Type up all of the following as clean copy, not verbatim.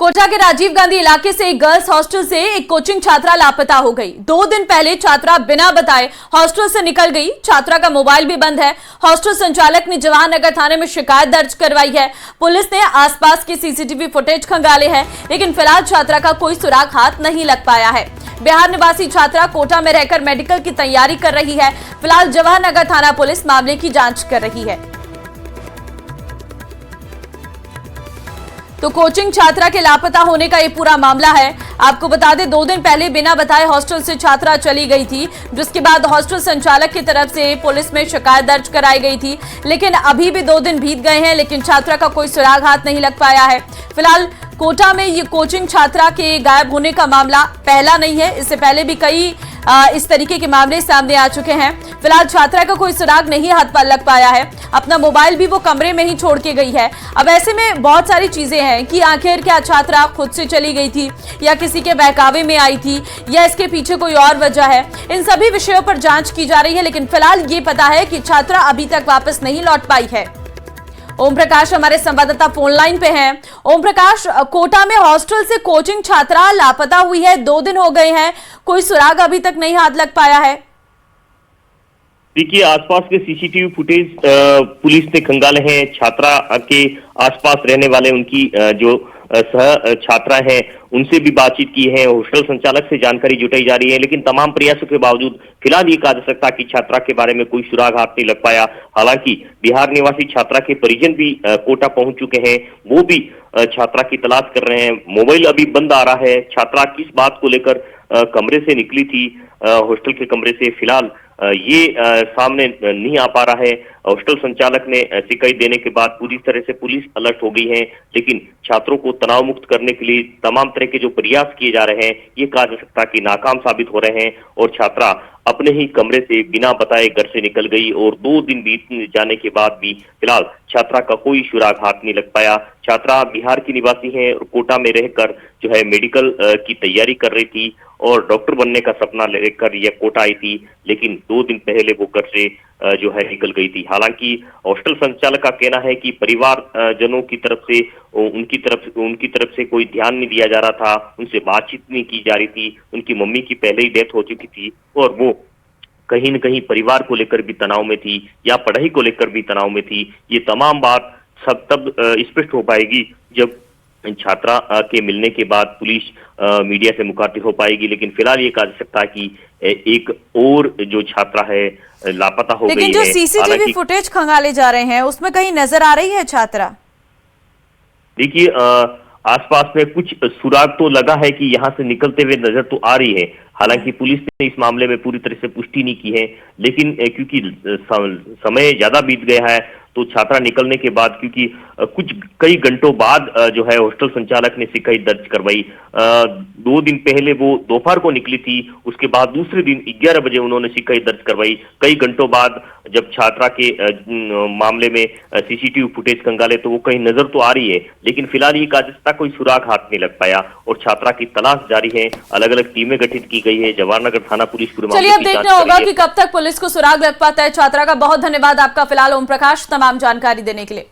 कोटा के राजीव गांधी इलाके से एक गर्ल्स हॉस्टल से एक कोचिंग छात्रा लापता हो गई। 2 दिन पहले छात्रा बिना बताए हॉस्टल से निकल गई। छात्रा का मोबाइल भी बंद है। हॉस्टल संचालक ने जवाहर नगर थाने में शिकायत दर्ज करवाई है। पुलिस ने आसपास के सीसीटीवी फुटेज खंगाले हैं, लेकिन फिलहाल छात्रा का कोई सुराग हाथ नहीं लग पाया है। बिहार निवासी छात्रा कोटा में रहकर मेडिकल की तैयारी कर रही है। फिलहाल जवाहर नगर थाना पुलिस मामले की जांच कर रही है। तो कोचिंग छात्रा के लापता होने का ये पूरा मामला है। आपको बता दें, 2 दिन पहले बिना बताए हॉस्टल से छात्रा चली गई थी, जिसके बाद हॉस्टल संचालक की तरफ से पुलिस में शिकायत दर्ज कराई गई थी। लेकिन अभी भी 2 दिन बीत गए हैं, लेकिन छात्रा का कोई सुराग हाथ नहीं लग पाया है। फिलहाल कोटा में ये कोचिंग छात्रा के गायब होने का मामला पहला नहीं है। इससे पहले भी कई इस तरीके के मामले सामने आ चुके हैं। फिलहाल छात्रा का कोई सुराग नहीं हाथ पर लग पाया है। अपना मोबाइल भी वो कमरे में ही छोड़ के गई है। अब ऐसे में बहुत सारी चीजें हैं कि आखिर क्या छात्रा खुद से चली गई थी या किसी के बहकावे में आई थी या इसके पीछे कोई और वजह है। इन सभी विषयों पर जांच की जा रही है, लेकिन फिलहाल ये पता है कि छात्रा अभी तक वापस नहीं लौट पाई है। ओम प्रकाश हमारे संवाददाता फोन लाइन पे हैं। ओम प्रकाश, कोटा में हॉस्टल से कोचिंग छात्रा लापता हुई है, 2 दिन हो गए हैं, कोई सुराग अभी तक नहीं हाथ लग पाया है। देखिए, आसपास के सीसीटीवी फुटेज पुलिस ने खंगाले हैं। छात्रा के आसपास रहने वाले उनकी जो सह छात्रा हैं उनसे भी बातचीत की है। हॉस्टल संचालक से जानकारी जुटाई जा रही है, लेकिन तमाम प्रयासों के बावजूद फिलहाल ये कहा जा सकता कि छात्रा के बारे में कोई सुराग हाथ नहीं लग पाया। हालांकि बिहार निवासी छात्रा के परिजन भी कोटा पहुंच चुके हैं। वो भी छात्रा की तलाश कर रहे हैं। मोबाइल अभी बंद आ रहा है। छात्रा किस बात को लेकर कमरे से निकली थी, हॉस्टल के कमरे से, फिलहाल ये सामने नहीं आ पा रहा है। हॉस्टल संचालक ने शिकायत देने के बाद पूरी तरह से पुलिस अलर्ट हो गई है, लेकिन छात्रों को तनाव मुक्त करने के लिए तमाम तरह के जो प्रयास किए जा रहे हैं ये कहा जा सकता कि नाकाम साबित हो रहे हैं और छात्रा अपने ही कमरे से बिना बताए घर से निकल गई और 2 दिन बीत जाने के बाद भी फिलहाल छात्रा का कोई सुराग हाथ नहीं लग पाया। छात्रा बिहार की निवासी है और कोटा में रहकर जो है मेडिकल की तैयारी कर रही थी और डॉक्टर बनने का सपना लेकर यह कोटा आई थी, लेकिन 2 दिन पहले वो घर से जो है निकल गई थी। हालांकि हॉस्टल संचालक का कहना है कि परिवार जनों की तरफ से उनकी तरफ से कोई ध्यान नहीं दिया जा रहा था, उनसे बातचीत नहीं की जा रही थी। उनकी मम्मी की पहले ही डेथ हो चुकी थी और वो कहीं न कहीं परिवार को लेकर भी तनाव में थी या पढ़ाई को लेकर भी तनाव में थी। ये तमाम बात सब तब स्पष्ट हो पाएगी जब छात्रा के मिलने के बाद पुलिस मीडिया से मुखातिब हो पाएगी। लेकिन फिलहाल ये कहा जा सकता है कि एक और जो छात्रा है लापता हो गई है। लेकिन जो सीसीटीवी फुटेज खंगाले जा रहे हैं उसमें कहीं नजर आ रही है छात्रा? देखिए, आसपास में कुछ सुराग तो लगा है कि यहाँ से निकलते हुए नजर तो आ रही है। हालांकि पुलिस ने इस मामले में पूरी तरह से पुष्टि नहीं की है, लेकिन क्योंकि समय ज्यादा बीत गया है तो छात्रा निकलने के बाद, क्योंकि कई घंटों बाद जो है हॉस्टल संचालक ने शिकायत दर्ज करवाई। 2 दिन पहले वो दोपहर को निकली थी, उसके बाद दूसरे दिन 11 बजे उन्होंने शिकायत दर्ज करवाई। कई घंटों बाद जब छात्रा के मामले में सीसीटीवी फुटेज खंगाले तो वो कहीं नजर तो आ रही है, लेकिन फिलहाल ये कहा जा सकता कोई सुराग हाथ नहीं लग पाया और छात्रा की तलाश जारी है। अलग अलग टीमें गठित की गई है। जवाहर नगर थाना पुलिस पूरे मामले की जांच कर रही है। चलिए, अब देखना होगा कि कब तक पुलिस को सुराग लग पाता है छात्रा का। बहुत धन्यवाद आपका फिलहाल ओम प्रकाश तमाम जानकारी देने के लिए।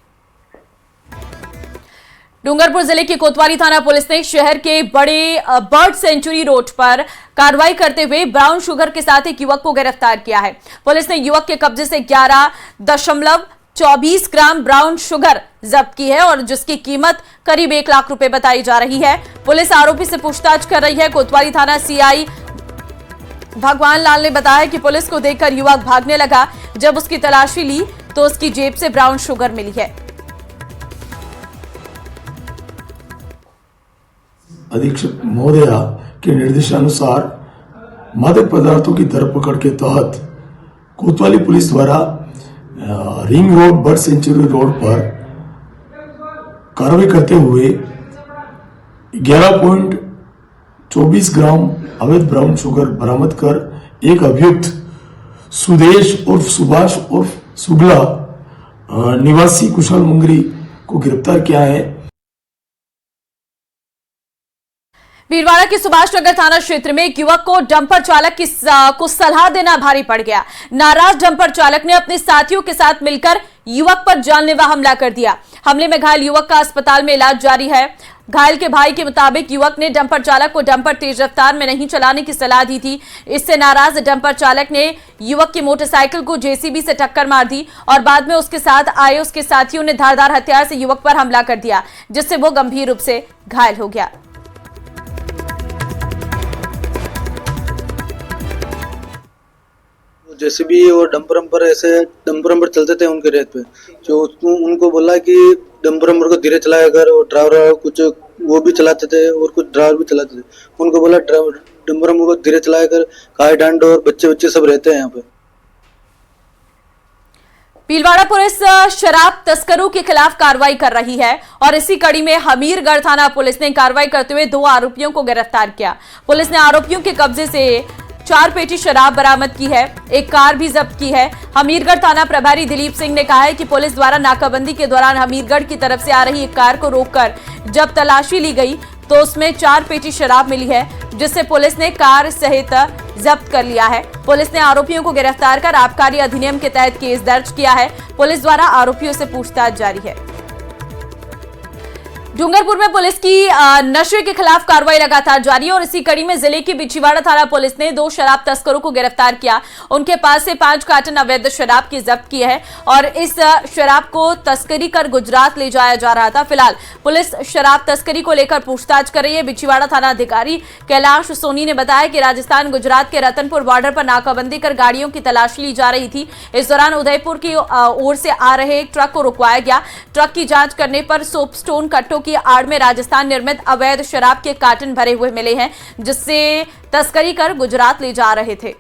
डूंगरपुर जिले की कोतवाली थाना पुलिस ने शहर के बड़े बर्ड सेंचुरी रोड पर कार्रवाई करते हुए ब्राउन शुगर के साथ एक युवक को गिरफ्तार किया है। पुलिस ने युवक के कब्जे से 11.24 ग्राम ब्राउन शुगर जब्त की है और जिसकी कीमत करीब 1 लाख रुपए बताई जा रही है। पुलिस आरोपी से पूछताछ कर रही है। कोतवाली थाना सीआई भगवान लाल ने बताया कि पुलिस को देखकर युवक भागने लगा। जब उसकी तलाशी ली तो उसकी जेब से ब्राउन शुगर मिली है। अधीक्षक महोदय के निर्देशानुसार मादक पदार्थों की धरपकड़ के तहत कोतवाली पुलिस द्वारा ring road bird sanctuary road पर कार्रवाई करते हुए 11.24 ग्राम अवैध ब्राउन शुगर बरामद कर एक अभियुक्त सुदेश उर्फ सुभाष उर्फ सुगला निवासी कुशल मुंगरी को गिरफ्तार किया है। भीलवाड़ा के सुभाष नगर थाना क्षेत्र में एक युवक को डंपर चालक को सलाह देना भारी पड़ गया। नाराज डंपर चालक ने अपने साथियों के साथ मिलकर युवक पर जानलेवा हमला कर दिया। हमले में घायल युवक का अस्पताल में इलाज जारी है। घायल के भाई के मुताबिक युवक ने डंपर चालक को डंपर तेज रफ्तार में नहीं चलाने की सलाह दी थी। इससे नाराज डंपर चालक ने युवक की मोटरसाइकिल को जेसीबी से टक्कर मार दी और बाद में उसके साथ आए उसके साथियों ने धारदार हथियार से युवक पर हमला कर दिया, जिससे वो गंभीर रूप से घायल हो गया। जेसीबी और डंपर चलते थे उनके रेत पे, जो उनको बोला कि डंपर को धीरे चलाया कर, और ड्राइवर कुछ वो भी चलाते थे और कुछ ड्राइवर भी चलाते थे। उनको बोला डंपर को धीरे चलाया कर, काय डांड और बच्चे सब रहते हैं यहाँ पे। भीलवाड़ा पुलिस शराब तस्करों के खिलाफ कार्रवाई कर रही है और इसी कड़ी में हमीरगढ़ थाना पुलिस ने कार्रवाई करते हुए 2 आरोपियों को गिरफ्तार किया। पुलिस ने आरोपियों के कब्जे से 4 पेटी शराब बरामद की है, एक कार भी जब्त की है। हमीरगढ़ थाना प्रभारी दिलीप सिंह ने कहा है कि पुलिस द्वारा नाकाबंदी के दौरान हमीरगढ़ की तरफ से आ रही एक कार को रोककर जब तलाशी ली गई तो उसमें 4 पेटी शराब मिली है, जिससे पुलिस ने कार सहित जब्त कर लिया है। पुलिस ने आरोपियों को गिरफ्तार कर आबकारी अधिनियम के तहत केस दर्ज किया है। पुलिस द्वारा आरोपियों से पूछताछ जारी है। डूंगरपुर में पुलिस की नशे के खिलाफ कार्रवाई लगातार जारी है और इसी कड़ी में जिले की बिछीवाड़ा थाना पुलिस ने 2 शराब तस्करों को गिरफ्तार किया। उनके पास से 5 कार्टन अवैध शराब की जब्त की है और इस शराब को तस्करी कर गुजरात ले जाया जा रहा था। फिलहाल पुलिस शराब तस्करी को लेकर पूछताछ कर रही है। बिछीवाड़ा थाना अधिकारी कैलाश सोनी ने बताया कि राजस्थान गुजरात के रतनपुर बॉर्डर पर नाकाबंदी कर गाड़ियों की तलाशी ली जा रही थी। इस दौरान उदयपुर की ओर से आ रहे एक ट्रक को रुकवाया गया। ट्रक की जांच करने पर सोपस्टोन कट्टों की आड़ में राजस्थान निर्मित अवैध शराब के कार्टन भरे हुए मिले हैं, जिससे तस्करी कर गुजरात ले जा रहे थे।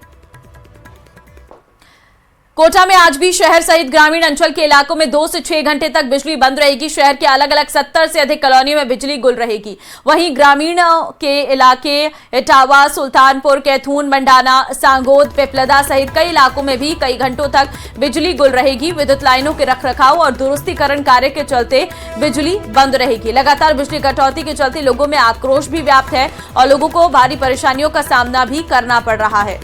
कोटा में आज भी शहर सहित ग्रामीण अंचल के इलाकों में 2 से 6 घंटे तक बिजली बंद रहेगी। शहर के अलग अलग 70 से अधिक कॉलोनियों में बिजली गुल रहेगी। वहीं ग्रामीण के इलाके इटावा, सुल्तानपुर, कैथून, मंडाना, सांगोद, पिपलदा सहित कई इलाकों में भी कई घंटों तक बिजली गुल रहेगी। विद्युत लाइनों के रखरखाव और दुरुस्तीकरण कार्य के चलते बिजली बंद रहेगी। लगातार बिजली कटौती के चलते लोगों में आक्रोश भी व्याप्त है और लोगों को भारी परेशानियों का सामना भी करना पड़ रहा है।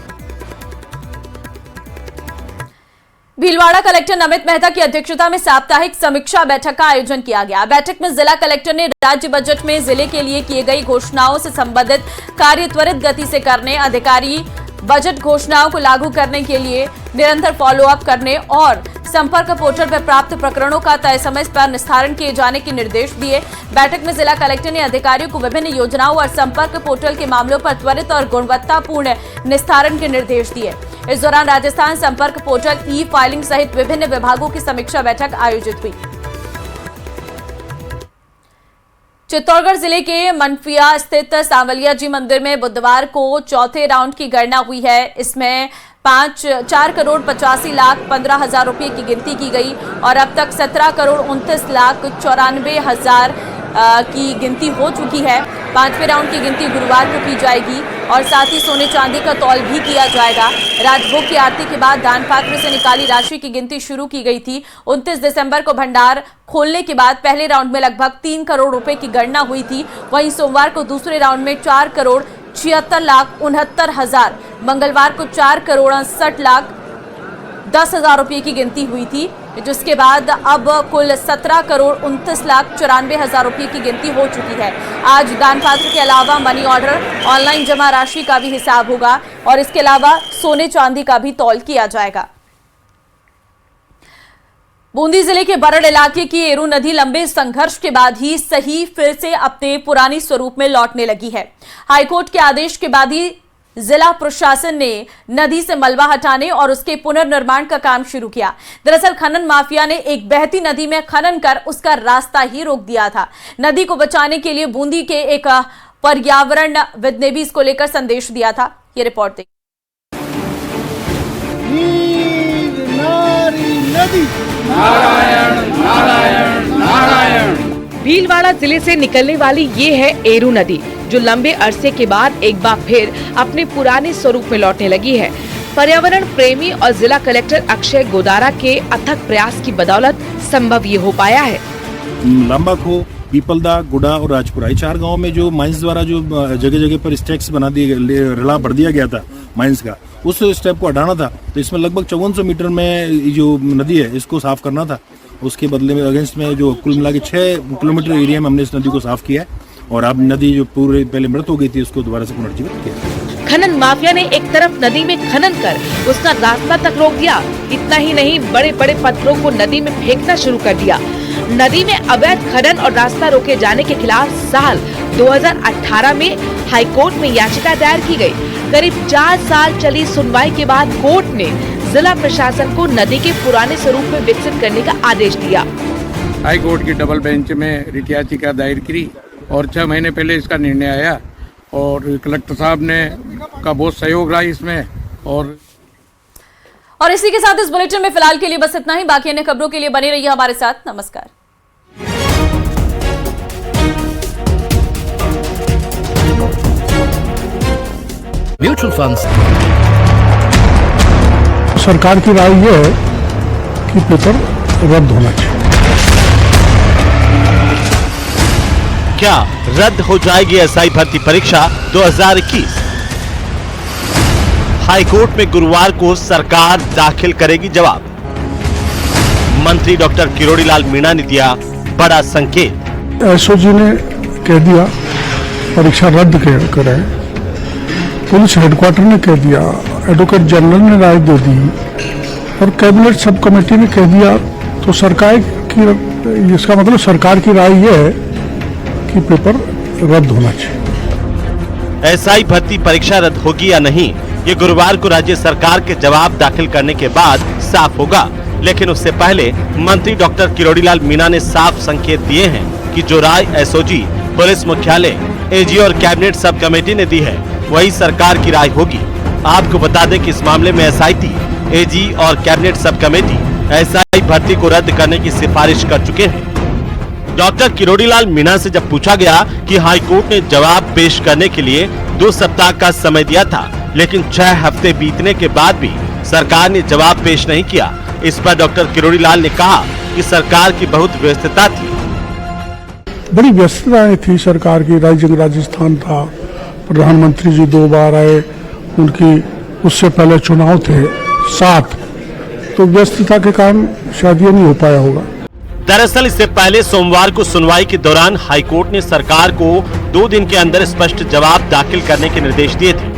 भीलवाड़ा कलेक्टर नमित मेहता की अध्यक्षता में साप्ताहिक समीक्षा बैठक का आयोजन किया गया। बैठक में जिला कलेक्टर ने राज्य बजट में जिले के लिए किए गई घोषणाओं से संबंधित कार्य त्वरित गति से करने, अधिकारी बजट घोषणाओं को लागू करने के लिए निरंतर फॉलोअप करने और संपर्क पोर्टल पर प्राप्त प्रकरणों का तय समय पर निस्तारण किए जाने के निर्देश दिए। बैठक में जिला कलेक्टर ने अधिकारियों को विभिन्न योजनाओं और संपर्क पोर्टल के मामलों पर त्वरित और गुणवत्तापूर्ण निस्तारण के निर्देश दिए। इस दौरान राजस्थान संपर्क पोर्टल, ई फाइलिंग सहित विभिन्न विभागों की समीक्षा बैठक आयोजित हुई। चित्तौड़गढ़ जिले के मनफिया स्थित सांवलिया जी मंदिर में बुधवार को चौथे राउंड की गणना हुई है। इसमें 4,85,15,000 रुपए की गिनती की गई और अब तक 17,29,94,000 की गिनती हो चुकी है। 5वें राउंड की गिनती गुरुवार को की जाएगी और साथ ही सोने चांदी का तौल भी किया जाएगा। राजभोग की आरती के बाद दान पात्र से निकाली राशि की गिनती शुरू की गई थी। 29 दिसंबर को भंडार खोलने के बाद पहले राउंड में लगभग 3 करोड़ रुपए की गणना हुई थी। वहीं सोमवार को दूसरे राउंड में 4,76,69,000, मंगलवार को 4,68,10,000 रुपए की गिनती हुई थी, जिसके बाद अब कुल 17,29,94,000 रुपए की गिनती हो चुकी है। आज दान पात्र के अलावा मनी ऑर्डर, ऑनलाइन जमा राशि का भी हिसाब होगा और इसके अलावा सोने चांदी का भी तौल किया जाएगा। बूंदी जिले के बरड़ इलाके की एरू नदी लंबे संघर्ष के बाद ही फिर से अपने पुरानी स्वरूप में लौटने लगी है। हाईकोर्ट के आदेश के बाद ही जिला प्रशासन ने नदी से मलबा हटाने और उसके पुनर्निर्माण का काम शुरू किया। दरअसल खनन माफिया ने एक बहती नदी में खनन कर उसका रास्ता ही रोक दिया था। नदी को बचाने के लिए बूंदी के एक पर्यावरणविद ने भी इसको लेकर संदेश दिया था। ये रिपोर्ट देखिए। नारायण नारायण नारायण। भीलवाड़ा जिले से निकलने वाली ये है एरू नदी, जो लंबे अरसे के बाद एक बार फिर अपने पुराने स्वरूप में लौटने लगी है। पर्यावरण प्रेमी और जिला कलेक्टर अक्षय गोदारा के अथक प्रयास की बदौलत संभव ये हो पाया है। लंबाखो, पीपलदा, गुडा और राजपुरा, ये 4 गाँव में जो माइंस द्वारा जो जगह जगह पर स्टैक्स बना दिए, रिला भर दिया गया था माइंस का, उस स्टेप को हटाना था। तो इसमें लगभग 5400 मीटर में जो नदी है इसको साफ करना था। उसके बदले में अगेंस्ट में जो कुल मिला के 6 किलोमीटर एरिया में हमने इस नदी को साफ किया है और अब नदी जो पूरे पहले मृत हो गई थी उसको दोबारा से पुनर्जीवित किया। खनन माफिया ने एक तरफ नदी में खनन कर उसका रास्ता तक रोक दिया। इतना ही नहीं, बड़े बड़े पत्थरों को नदी में फेंकना शुरू कर दिया। नदी में अवैध खनन और रास्ता रोके जाने के खिलाफ साल 2018 में हाईकोर्ट में याचिका दायर की गई। करीब 4 साल चली सुनवाई के बाद कोर्ट ने जिला प्रशासन को नदी के पुराने स्वरूप में विकसित करने का आदेश दिया। हाई कोर्ट की डबल बेंच में रिट याचिका दायर की और 6 महीने पहले इसका निर्णय आया और कलेक्टर साहब ने का बहुत सहयोग रहा इसमें। और इसी के साथ इस बुलेटिन में फिलहाल के लिए बस इतना ही। बाकी अन्य खबरों के लिए बने रहिए हमारे साथ। नमस्कार। म्यूचुअल फंड्स सरकार की राय यह है कि पेपर रद्द होना चाहिए। क्या रद्द हो जाएगी एसआई भर्ती परीक्षा 2021? हाईकोर्ट में गुरुवार को सरकार दाखिल करेगी जवाब। मंत्री डॉक्टर किरोड़ी लाल मीणा ने दिया बड़ा संकेत। एसओजी ने कह दिया परीक्षा रद्द करें, पुलिस हेडक्वार्टर ने कह दिया, एडवोकेट जनरल ने राय दे दी और कैबिनेट सब कमेटी ने कह दिया। तो सरकार की, इसका मतलब सरकार की राय यह है कि पेपर रद्द होना चाहिए। एसआई भर्ती परीक्षा रद्द होगी या नहीं, ये गुरुवार को राज्य सरकार के जवाब दाखिल करने के बाद साफ होगा। लेकिन उससे पहले मंत्री डॉक्टर किरोड़ी लाल मीणा ने साफ संकेत दिए हैं कि जो राय एसओजी, पुलिस मुख्यालय, एजी और कैबिनेट सब कमेटी ने दी है वही सरकार की राय होगी। आपको बता दें कि इस मामले में एसआईटी, एजी और कैबिनेट सब कमेटी एसआई भर्ती को रद्द करने की सिफारिश कर चुके हैं। डॉक्टर किरोड़ी लाल मीणा से जब पूछा गया कि हाईकोर्ट ने जवाब पेश करने के लिए 2 सप्ताह का समय दिया था, लेकिन 6 हफ्ते बीतने के बाद भी सरकार ने जवाब पेश नहीं किया, इस पर डॉक्टर किरोड़ी लाल ने कहा कि सरकार की बहुत व्यस्तता थी। बड़ी व्यस्तताएं थी सरकार की। राजस्थान था, प्रधानमंत्री जी 2 बार आए, उनकी उससे पहले चुनाव थे 7, तो व्यस्तता के कारण शायद ये नहीं हो पाया होगा। दरअसल इससे पहले सोमवार को सुनवाई के दौरान हाईकोर्ट ने सरकार को 2 दिन के अंदर स्पष्ट जवाब दाखिल करने के निर्देश दिए थे।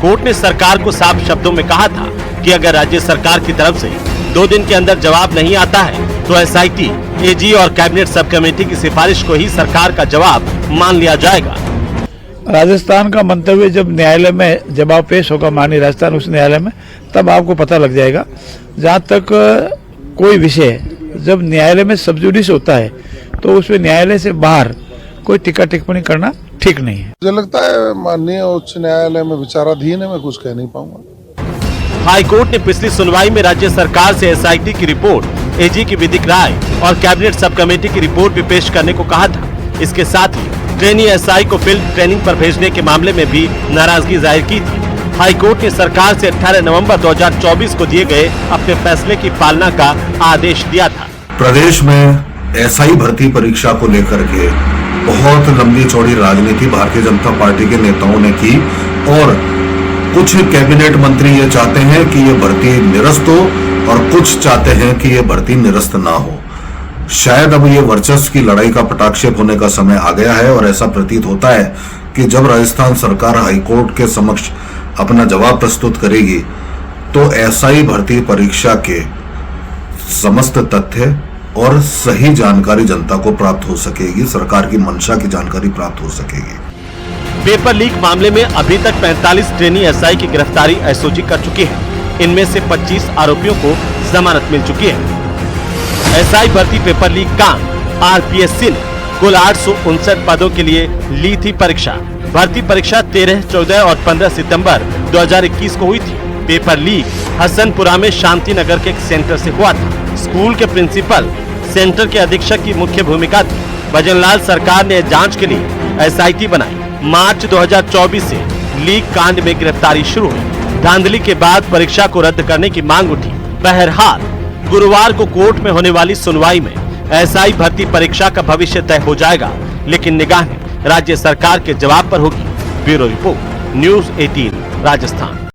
कोर्ट ने सरकार को साफ शब्दों में कहा था कि अगर राज्य सरकार की तरफ से 2 दिन के अंदर जवाब नहीं आता है तो एसआईटी, एजी और कैबिनेट सब कमेटी की सिफारिश को ही सरकार का जवाब मान लिया जाएगा। राजस्थान का मंतव्य जब न्यायालय में जवाब पेश होगा, माननीय राजस्थान उच्च न्यायालय में, तब आपको पता लग जाएगा। जहाँ तक कोई विषय जब न्यायालय में सबजुडिस होता है तो उसमें न्यायालय से बाहर कोई टीका टिप्पणी करना ठीक नहीं है। मुझे लगता है माननीय उच्च न्यायालय में विचाराधीन है, मैं कुछ कह नहीं पाऊंगा। हाईकोर्ट ने पिछली सुनवाई में राज्य सरकार से एसआईटी की रिपोर्ट, एजी की विधिक राय और कैबिनेट सब कमेटी की रिपोर्ट भी पेश करने को कहा था। इसके साथ ही ट्रेनी एसआई को फील्ड ट्रेनिंग पर भेजने के मामले में भी नाराजगी जाहिर की थी। हाईकोर्ट ने सरकार से 18 नवंबर 2024 को दिए गए अपने फैसले की पालना का आदेश दिया था। प्रदेश में एसआई भर्ती परीक्षा को लेकर के बहुत लंबी चौड़ी राजनीति भारतीय जनता पार्टी के नेताओं ने की और कुछ कैबिनेट मंत्री ये चाहते हैं कि ये भर्ती निरस्त हो और कुछ चाहते हैं कि ये भर्ती निरस्त ना हो। शायद अब ये वर्चस्व की लड़ाई का पटाक्षेप होने का समय आ गया है और ऐसा प्रतीत होता है कि जब राजस्थान सरकार हाईकोर्ट के समक्ष अपना जवाब प्रस्तुत करेगी तो एसआई भर्ती परीक्षा के समस्त तथ्य और सही जानकारी जनता को प्राप्त हो सकेगी, सरकार की मंशा की जानकारी प्राप्त हो सकेगी। पेपर लीक मामले में अभी तक 45 ट्रेनी एसआई की गिरफ्तारी एसओजी कर चुकी है। इनमें से 25 आरोपियों को जमानत मिल चुकी है। एसआई भर्ती पेपर लीक कांड, आरपीएससी ने कुल 859 पदों के लिए ली थी परीक्षा। भर्ती परीक्षा 13, 14 और 15 सितंबर 2021 को हुई थी। पेपर लीक हसनपुरा में शांति नगर के एक सेंटर से हुआ था। स्कूल के प्रिंसिपल, सेंटर के अधीक्षक की मुख्य भूमिका थी। भजनलाल सरकार ने जांच के लिए एसआईटी बनाई। मार्च 2024 से लीक कांड में गिरफ्तारी शुरू हुई। धांधली के बाद परीक्षा को रद्द करने की मांग उठी। बहरहाल गुरुवार को कोर्ट में होने वाली सुनवाई में एसआई भर्ती परीक्षा का भविष्य तय हो जाएगा, लेकिन निगाहें राज्य सरकार के जवाब पर होगी। Bureau report, news 18 Rajasthan.